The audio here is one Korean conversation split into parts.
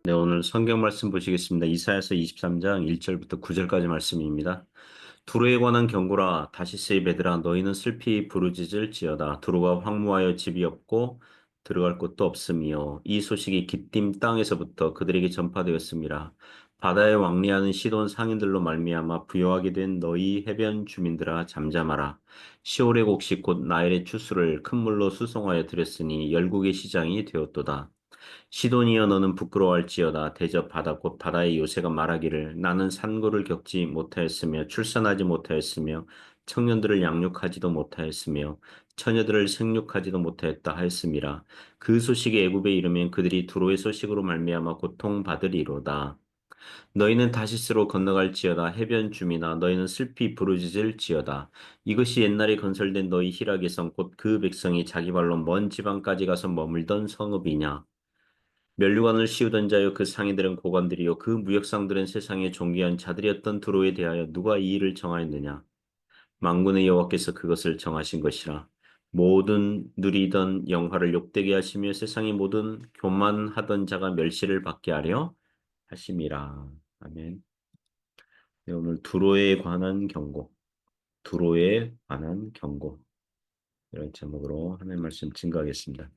네, 오늘 성경 말씀 보시겠습니다. 이사야서 23장 1절부터 9절까지 말씀입니다. 두로에 관한 경고라. 다시스의 배들아, 너희는 슬피 부르짖을지어다. 두로가 황무하여 집이 없고 들어갈 곳도 없으며 이 소식이 기띔 땅에서부터 그들에게 전파되었습니다. 바다에 왕래하는 시돈 상인들로 말미암아 부요하게 된 너희 해변 주민들아, 잠잠하라. 시올의 곡식 곧 나일의 추수를 큰 물로 수송하여 드렸으니 열국의 시장이 되었도다. 시도니여, 너는 부끄러워할지어다. 대저 바다 곧 바다의 요새가 말하기를 나는 산고를 겪지 못하였으며 출산하지 못하였으며 청년들을 양육하지도 못하였으며 처녀들을 생육하지도 못하였다 하였음이라. 그 소식이 애굽에 이르면 그들이 두로의 소식으로 말미암아 고통받으리로다. 너희는 다시스로 건너갈지어다. 해변 주민아, 너희는 슬피 부르짖을지어다. 이것이 옛날에 건설된 너희 희락의 성 곧 그 백성이 자기 발로 먼 지방까지 가서 머물던 성읍이냐. 면류관을 씌우던 자여, 그 상인들은 고관들이요 그 무역상들은 세상의 존귀한 자들이었던 두로에 대하여 누가 이 일을 정하였느냐. 만군의 여호와께서 그것을 정하신 것이라. 모든 누리던 영화를 욕되게 하시며 세상의 모든 교만하던 자가 멸시를 받게 하려 하심이라. 아멘. 네, 오늘 두로에 관한 경고, 두로에 관한 경고, 이런 제목으로 하나님 말씀 증거하겠습니다.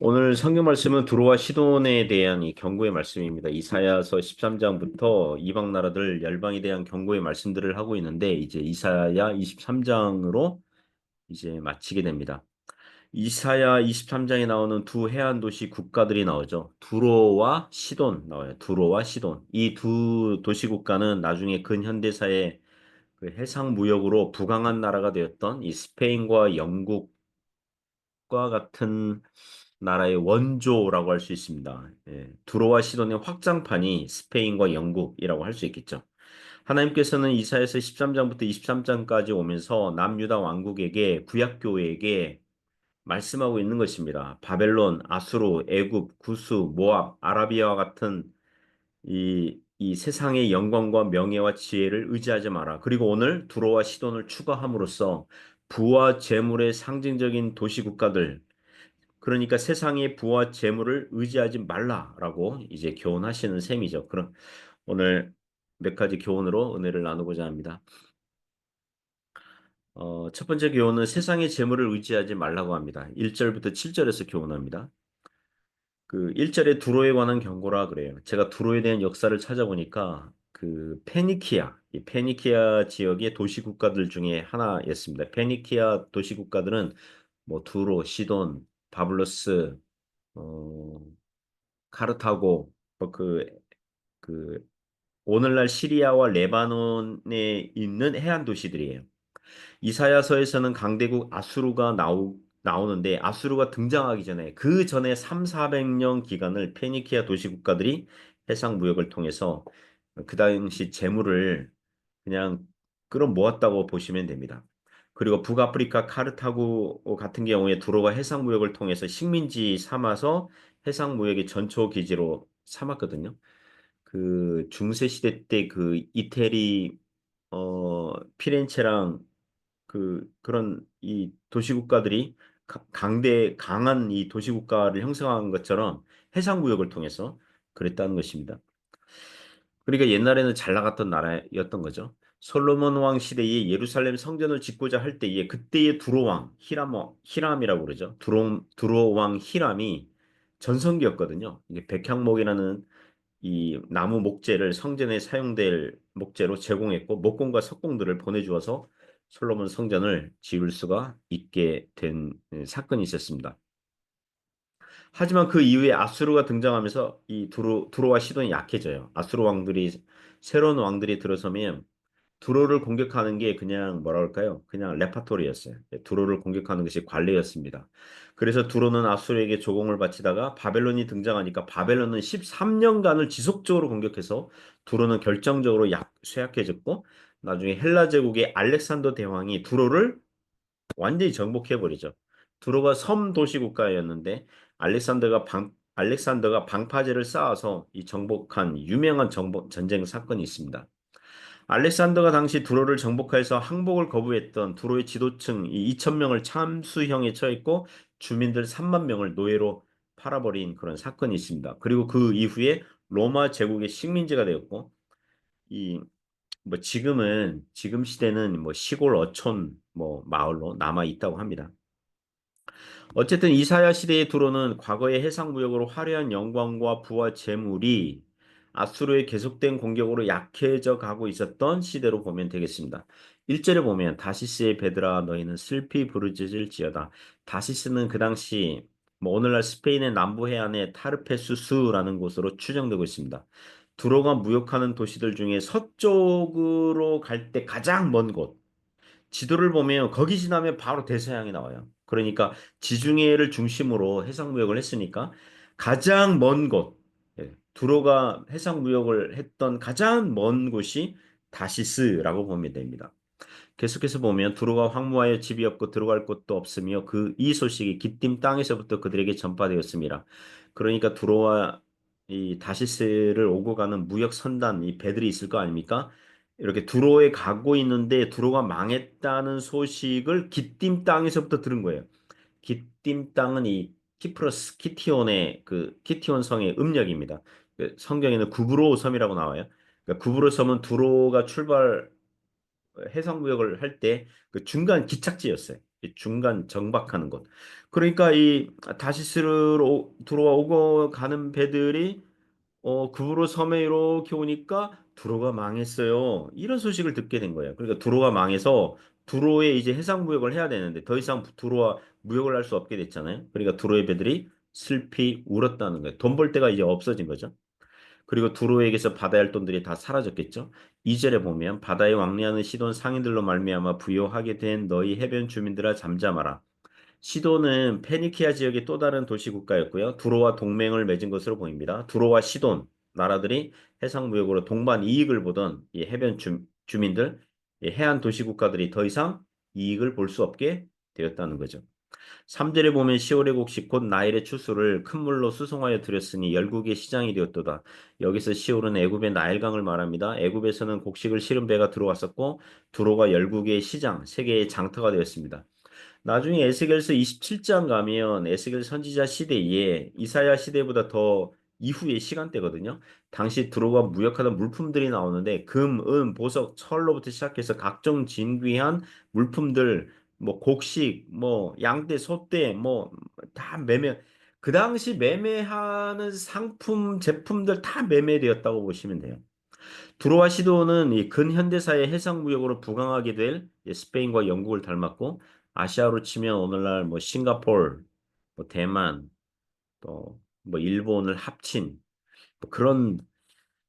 오늘 성경 말씀은 두로와 시돈에 대한 이 경고의 말씀입니다. 이사야서 13장부터 이방 나라들 열방에 대한 경고의 말씀들을 하고 있는데, 이제 이사야 23장으로 이제 마치게 됩니다. 이사야 23장에 나오는 두 해안 도시 국가들이 나오죠. 두로와 시돈 나와요. 두로와 시돈. 이 두 도시 국가는 나중에 근현대사의 그 해상 무역으로 부강한 나라가 되었던 이 스페인과 영국과 같은 나라의 원조라고 할 수 있습니다. 예, 두로와 시돈의 확장판이 스페인과 영국이라고 할 수 있겠죠. 하나님께서는 이사야서 13장부터 23장까지 오면서 남유다 왕국에게, 구약교회에게 말씀하고 있는 것입니다. 바벨론, 아수르, 애굽, 구스, 모압, 아라비아와 같은 이 세상의 영광과 명예와 지혜를 의지하지 마라. 그리고 오늘 두로와 시돈을 추가함으로써 부와 재물의 상징적인 도시 국가들, 그러니까 세상의 부와 재물을 의지하지 말라라고 이제 교훈하시는 셈이죠. 그럼 오늘 몇 가지 교훈으로 은혜를 나누고자 합니다. 첫 번째 교훈은 세상의 재물을 의지하지 말라고 합니다. 1절부터 7절에서 교훈합니다. 그 1절에 두로에 관한 경고라 그래요. 제가 두로에 대한 역사를 찾아보니까 그 페니키아, 이 페니키아 지역의 도시 국가들 중에 하나였습니다. 페니키아 도시 국가들은 뭐 두로, 시돈, 바블로스, 어, 카르타고, 그 오늘날 시리아와 레바논에 있는 해안 도시들이에요. 이사야서에서는 강대국 아수르가 나오는데, 아수르가 등장하기 전에 그 전에 3, 400년 기간을 페니키아 도시 국가들이 해상 무역을 통해서 그 당시 재물을 그냥 끌어모았다고 보시면 됩니다. 그리고 북아프리카 카르타고 같은 경우에 두로가 해상 무역을 통해서 식민지 삼아서 해상 무역의 전초 기지로 삼았거든요. 그 중세 시대 때 그 이태리, 피렌체랑 그런 이 도시국가들이 강한 이 도시국가를 형성한 것처럼 해상무역을 통해서 그랬다는 것입니다. 그러니까 옛날에는 잘 나갔던 나라였던 거죠. 솔로몬 왕 시대에 예루살렘 성전을 짓고자 할 때에 그때의 두로 왕 히람이라고 그러죠. 두로 왕 히람이 전성기였거든요. 이게 백향목이라는 이 나무 목재를 성전에 사용될 목재로 제공했고, 목공과 석공들을 보내주어서 솔로몬 성전을 지을 수가 있게 된 사건이 있었습니다. 하지만 그 이후에 아수르가 등장하면서 이 두로와 시돈이 약해져요. 아수르 왕들이, 새로운 왕들이 들어서면 두로를 공격하는 게 그냥 뭐라 할까요? 그냥 레파토리였어요. 두로를 공격하는 것이 관례였습니다. 그래서 두로는 아수르에게 조공을 바치다가 바벨론이 등장하니까 바벨론은 13년간을 지속적으로 공격해서 두로는 결정적으로 쇠약해졌고, 나중에 헬라 제국의 알렉산더 대왕이 두로를 완전히 정복해버리죠. 두로가 섬 도시 국가였는데 알렉산더가 방파제를 쌓아서 이 정복한 유명한 전쟁 사건이 있습니다. 알렉산더가 당시 두로를 정복해서 항복을 거부했던 두로의 지도층 이 2천 명을 참수형에 처했고, 주민들 3만 명을 노예로 팔아버린 그런 사건이 있습니다. 그리고 그 이후에 로마 제국의 식민지가 되었고 이 뭐 지금 시대는 뭐 시골 어촌 뭐 마을로 남아 있다고 합니다. 어쨌든 이사야 시대에 들어오는 과거의 해상 무역으로 화려한 영광과 부와 재물이 아수르의 계속된 공격으로 약해져 가고 있었던 시대로 보면 되겠습니다. 1절에 보면 다시스의 베드라 너희는 슬피 부르짖을지어다. 다시스는 그 당시 뭐 오늘날 스페인의 남부 해안의 타르페수스라는 곳으로 추정되고 있습니다. 두로가 무역하는 도시들 중에 서쪽으로 갈 때 가장 먼 곳, 지도를 보면 거기 지나면 바로 대서양이 나와요. 그러니까 지중해를 중심으로 해상무역을 했으니까 가장 먼 곳, 두로가 해상무역을 했던 가장 먼 곳이 다시스라고 보면 됩니다. 계속해서 보면 두로가 황무하여 집이 없고 들어갈 곳도 없으며 이 소식이 기띔 땅에서부터 그들에게 전파되었습니다. 그러니까 두로와 이 다시스를 오고 가는 무역 선단 이 배들이 있을 거 아닙니까? 이렇게 두로에 가고 있는데 두로가 망했다는 소식을 기띔 땅에서부터 들은 거예요. 기띔 땅은 이 키프러스 키티온의 그 키티온 성의 음력입니다. 그 성경에는 구브로 섬이라고 나와요. 그러니까 구브로 섬은 두로가 출발 해상무역을 할 때 그 중간 기착지였어요. 이 중간 정박하는 곳. 그러니까 이 다시스로 들어오고 가는 배들이 구브로 섬에 이렇게 오니까 두로가 망했어요. 이런 소식을 듣게 된 거예요. 그러니까 두로가 망해서 두로에 이제 해상무역을 해야 되는데 더 이상 두로와 무역을 할 수 없게 됐잖아요. 그러니까 두로의 배들이 슬피 울었다는 거예요. 돈 벌 데가 이제 없어진 거죠. 그리고 두로에게서 받아야 할 돈들이 다 사라졌겠죠. 2절에 보면 바다에 왕래하는 시돈 상인들로 말미암아 부요하게 된 너희 해변 주민들아 잠잠하라. 시돈은 페니키아 지역의 또 다른 도시 국가였고요. 두로와 동맹을 맺은 것으로 보입니다. 두로와 시돈 나라들이 해상 무역으로 동반 이익을 보던 이 해변 주민들, 이 해안 도시 국가들이 더 이상 이익을 볼 수 없게 되었다는 거죠. 3절에 보면 시올의 곡식 곧 나일의 추수를 큰 물로 수송하여 들였으니 열국의 시장이 되었도다. 여기서 시올은 애굽의 나일강을 말합니다. 애굽에서는 곡식을 실은 배가 들어왔었고 두로가 열국의 시장, 세계의 장터가 되었습니다. 나중에 에스겔서 27장 가면 에스겔 선지자 시대에 이사야 시대보다 더 이후의 시간대거든요. 당시 두로가 무역하던 물품들이 나오는데 금, 은, 보석, 철로부터 시작해서 각종 진귀한 물품들, 뭐 곡식, 뭐 양떼, 소떼, 뭐 다 매매. 그 당시 매매하는 상품, 제품들 다 매매되었다고 보시면 돼요. 두로와 시도는 이 근현대사의 해상무역으로 부강하게 될 스페인과 영국을 닮았고 아시아로 치면 오늘날 뭐 싱가포르, 뭐 대만, 또 뭐 일본을 합친 뭐 그런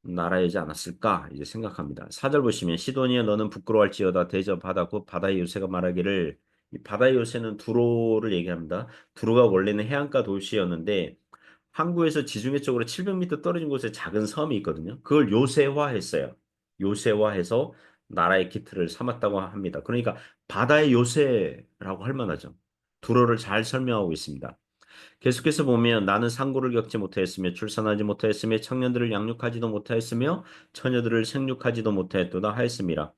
나라이지 않았을까 이제 생각합니다. 4절 보시면 시도니아 너는 부끄러워할지어다 대저 바다 곧 바다의 요새가 말하기를 이 바다의 요새는 두로를 얘기합니다. 두로가 원래는 해안가 도시였는데 항구에서 지중해 쪽으로 700m 떨어진 곳에 작은 섬이 있거든요. 그걸 요새화했어요. 요새화해서 나라의 기틀을 삼았다고 합니다. 그러니까 바다의 요새라고 할 만하죠. 두로를 잘 설명하고 있습니다. 계속해서 보면 나는 상고를 겪지 못하였으며 출산하지 못하였으며 청년들을 양육하지도 못하였으며 처녀들을 생육하지도 못하였도다 하였습니다.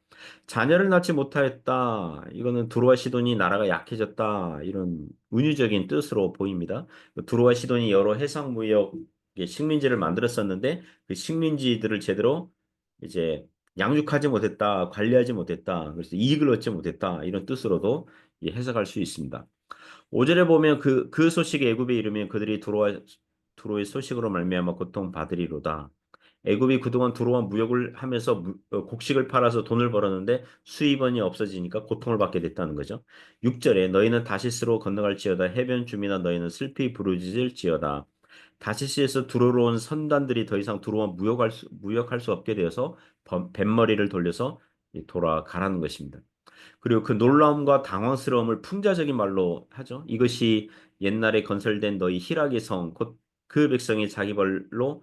자녀를 낳지 못하였다. 이거는 두로와 시돈이 나라가 약해졌다. 이런 은유적인 뜻으로 보입니다. 두로와 시돈이 여러 해상 무역 식민지를 만들었었는데 그 식민지들을 제대로 이제 양육하지 못했다, 관리하지 못했다, 그래서 이익을 얻지 못했다 이런 뜻으로도 해석할 수 있습니다. 5절에 보면 그 소식이 애굽에 이르면 그들이 두로의 소식으로 말미암아 고통받으리로다. 애굽이 그동안 두로와 무역을 하면서 곡식을 팔아서 돈을 벌었는데 수입원이 없어지니까 고통을 받게 됐다는 거죠. 6절에 너희는 다시스로 건너갈지어다 해변 주민아 너희는 슬피 부르짖을지어다. 다시스에서 두로로 온 선단들이 더 이상 두로와 무역할 수 없게 되어서 뱃머리를 돌려서 돌아가라는 것입니다. 그리고 그 놀라움과 당황스러움을 풍자적인 말로 하죠. 이것이 옛날에 건설된 너희 희락의 성, 곧 그 백성이 자기 벌로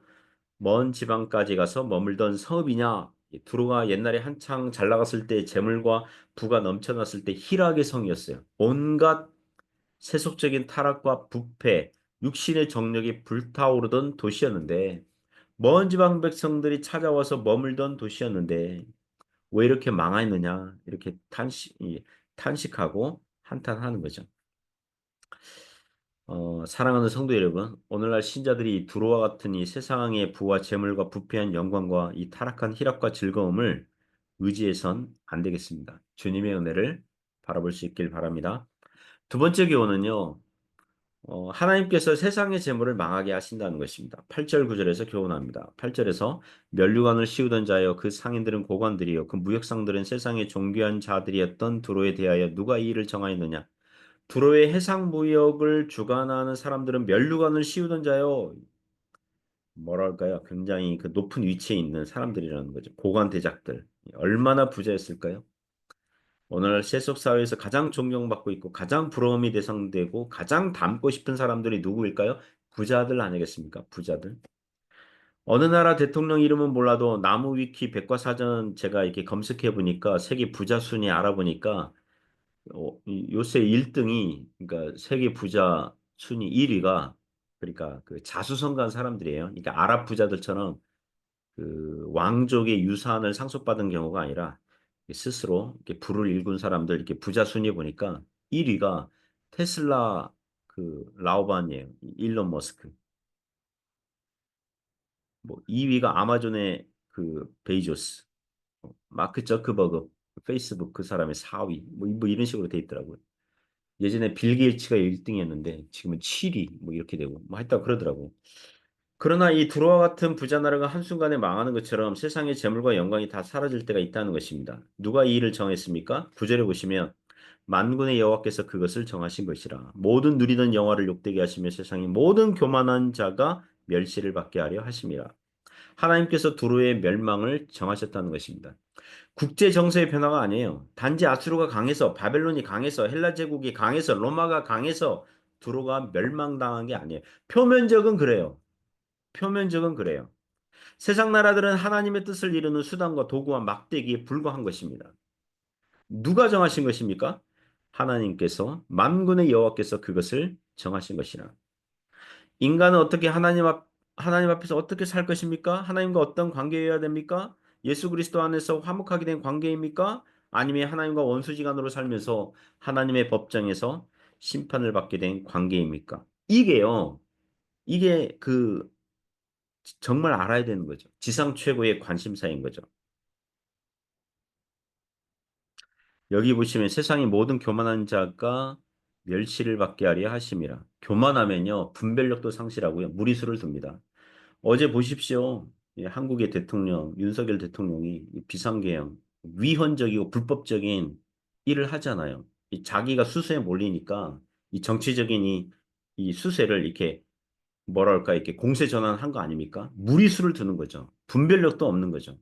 먼 지방까지 가서 머물던 성읍이냐? 두로가 옛날에 한창 잘 나갔을 때 재물과 부가 넘쳐났을 때 희락의 성이었어요. 온갖 세속적인 타락과 부패, 육신의 정력이 불타오르던 도시였는데 먼 지방 백성들이 찾아와서 머물던 도시였는데 왜 이렇게 망했느냐 이렇게 탄식하고 한탄하는 거죠. 사랑하는 성도 여러분, 오늘날 신자들이 이 두루와 같은 이 세상의 부와 재물과 부패한 영광과 이 타락한 희락과 즐거움을 의지해선 안 되겠습니다. 주님의 은혜를 바라볼 수 있길 바랍니다. 두 번째 교훈은요, 하나님께서 세상의 재물을 망하게 하신다는 것입니다. 8절 9절에서 교훈합니다. 8절에서 면류관을 씌우던 자여 그 상인들은 고관들이요 그 무역상들은 세상의 존귀한 자들이었던 두로에 대하여 누가 이 일을 정하였느냐. 두로의 해상 무역을 주관하는 사람들은 면류관을 씌우던 자요. 뭐랄까요? 굉장히 그 높은 위치에 있는 사람들이라는 거죠. 고관 대작들. 얼마나 부자였을까요? 오늘날 세속 사회에서 가장 존경받고 있고 가장 부러움이 대상되고 가장 닮고 싶은 사람들이 누구일까요? 부자들 아니겠습니까? 부자들. 어느 나라 대통령 이름은 몰라도 나무 위키 백과사전 제가 이렇게 검색해 보니까 세계 부자 순위 알아보니까 요새 1등이 그러니까 세계 부자 순위 1위가 그러니까 그 자수성가한 사람들이에요. 그러니까 아랍 부자들처럼 그 왕족의 유산을 상속받은 경우가 아니라 스스로 이렇게 부를 일군 사람들 이렇게 부자 순위 보니까 1위가 테슬라 그 라오반이에요. 일론 머스크. 뭐 2위가 아마존의 그 베이조스, 마크 저크버그, 페이스북 그 사람의 4위. 뭐 이런 식으로 돼 있더라고요. 예전에 빌 게이츠가 1등이었는데 지금은 7위 뭐 이렇게 되고 뭐 했다 그러더라고요. 그러나 이 두로와 같은 부자 나라가 한순간에 망하는 것처럼 세상의 재물과 영광이 다 사라질 때가 있다는 것입니다. 누가 이 일을 정했습니까? 구절에 보시면 만군의 여호와께서 그것을 정하신 것이라. 모든 누리던 영화를 욕되게 하시며 세상의 모든 교만한 자가 멸시를 받게 하려 하심이라. 하나님께서 두로의 멸망을 정하셨다는 것입니다. 국제 정세의 변화가 아니에요. 단지 아수르가 강해서 바벨론이 강해서 헬라 제국이 강해서 로마가 강해서 두로가 멸망당한 게 아니에요. 표면적은 그래요. 표면적은 그래요. 세상 나라들은 하나님의 뜻을 이루는 수단과 도구와 막대기에 불과한 것입니다. 누가 정하신 것입니까? 하나님께서 만군의 여호와께서 그것을 정하신 것이라. 인간은 어떻게 하나님 앞에서 어떻게 살 것입니까? 하나님과 어떤 관계여야 됩니까? 예수 그리스도 안에서 화목하게 된 관계입니까? 아니면 하나님과 원수지간으로 살면서 하나님의 법정에서 심판을 받게 된 관계입니까? 이게요. 이게 그 정말 알아야 되는 거죠. 지상 최고의 관심사인 거죠. 여기 보시면 세상의 모든 교만한 자가 멸시를 받게 하려 하심이라. 교만하면요, 분별력도 상실하고요, 무리수를 둡니다. 어제 보십시오. 예, 한국의 대통령, 윤석열 대통령이 이 비상계엄, 위헌적이고 불법적인 일을 하잖아요. 이 자기가 수세에 몰리니까 이 정치적인 이 수세를 이렇게 뭐랄까, 이렇게 공세 전환한 거 아닙니까? 무리수를 두는 거죠. 분별력도 없는 거죠.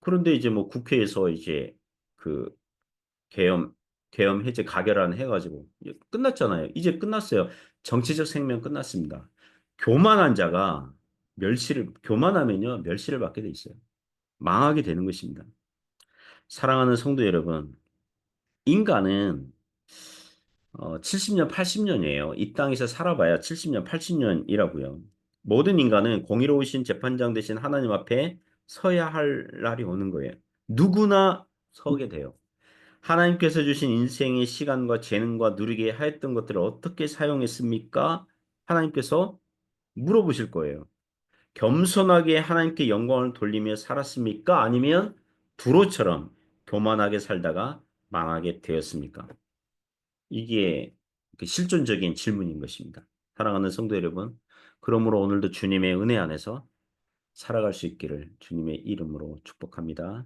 그런데 이제 뭐 국회에서 이제 그 계엄, 계엄 해제 가결안 해가지고 이제 끝났잖아요. 이제 끝났어요. 정치적 생명 끝났습니다. 교만한 자가 교만하면요, 멸시를 받게 돼 있어요. 망하게 되는 것입니다. 사랑하는 성도 여러분, 인간은 70년, 80년이에요. 이 땅에서 살아봐야 70년, 80년이라고요. 모든 인간은 공의로우신 재판장 되신 하나님 앞에 서야 할 날이 오는 거예요. 누구나 서게 돼요. 하나님께서 주신 인생의 시간과 재능과 누리게 하였던 것들을 어떻게 사용했습니까? 하나님께서 물어보실 거예요. 겸손하게 하나님께 영광을 돌리며 살았습니까? 아니면 두로처럼 교만하게 살다가 망하게 되었습니까? 이게 그 실존적인 질문인 것입니다. 사랑하는 성도 여러분, 그러므로 오늘도 주님의 은혜 안에서 살아갈 수 있기를 주님의 이름으로 축복합니다.